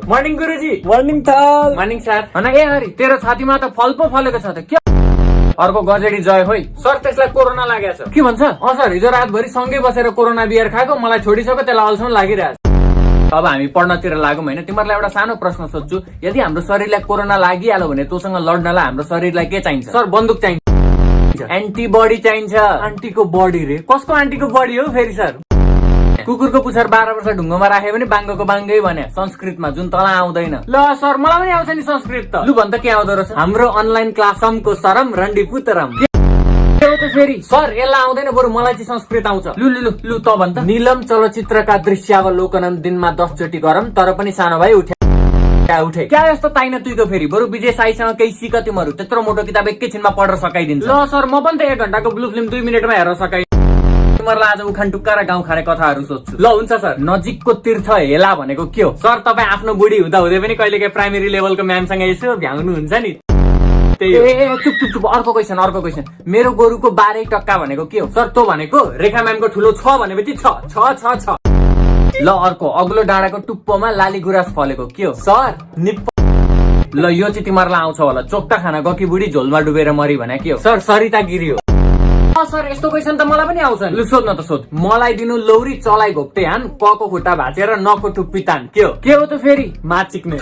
Morning गुरुजी। Morning थाल। Morning sir. भन ए हरि तेरो छातीमा त फल पो फलेको छ त। के अर्को गजेडी जय होइ सर, त्यसलाई कोरोना लागेछ। के भन्छ? सर हिजो रातभरि सँगै बसेर कोरोना बियर खाएको, मलाई छोडिसक्यो, त्यसलाई अल्छन लागिरहेछ। अब हामी पढ्नतिर लागौँ होइन। तिमीहरूलाई एउटा सानो प्रश्न सोध्छु, यदि हाम्रो शरीरलाई कोरोना लागिहाल्यो भने तँसँग लड्नलाई हाम्रो शरीरलाई के चाहिन्छ? सर बन्दुक चाहिन्छ, एन्टिबडी चाहिन्छ। आन्टीको बडी रे? कसको आन्टीको बडी हो फेरि सर? कुकुरको पुछार 12 वर्ष ढुङ्गोमा राख्यो भने बाङ्गोको बाङ्गै भने संस्कृतमा, जुन तल आउँदैन। ल सर मलाई पनि आउँछ नि संस्कृत त। लु भन्छ के आउँदो रहेछ? हाम्रो अनलाइन क्लासमको सरम रन्डी पुतरम। फेरि सर यसलाई आउँदैन, बरु मलाई चाहिँ संस्कृत आउँछ। लु लु लु लु त भन्छ। निलम चलचित्रका दृश्यावलोकनम दिनमा 10 चोटि गरम, तर पनि सानो भाइ उठे उठे क्या यस्तो ताइन तुइको फेरि? बरु विजय साईसँग केही सिक तिमीहरू, त्यत्रो मोटो किताब एकैछिनमा पढ्न सकाइदिन्छ। ल सर म पनि त 1 घण्टाको ब्लू फिल्म 2 मिनेटमा हेर्न सकाइ। तिमीहरूलाई आज उखान टुक्का र गाउँ खाने कथाहरू सोध्छु। ल हुन्छ सर। नजिकको तीर्थ हेला भनेको के हो? सर तपाईँ आफ्नो बुढी हुँदा हुँदै पनि कहिलेकाहीँ प्राइमेरी लेभलको म्यामसँग यसो भ्याउनुहुन्छ नि। चुप चुप चुप। अर्को क्वेसन। मेरो गोरुको 12 टक्का भनेको के हो? सर तो भनेको रेखा म्यामको ठुलो 6 भनेपछि 6। ल अर्को, अग्लो डाँडाको टुप्पोमा लाली गुराँस फलेको के हो? सर निप्प। ल यो चाहिँ तिमीहरूलाई आउँछ होला। चोक्टा खाना गकी बुढी झोलमा डुबेर मरी भने के हो? सर सरिता गिरी हो। सर यस्तो क्वेसन त मलाई पनि आउँछ। लु सोध्न त सोध। मलाई दिनु लौरी चलाई घोप्टे हान, कको खुट्टा भाँचेर नको टुप्पी तान। के हो त फेरि? माचिक्ने।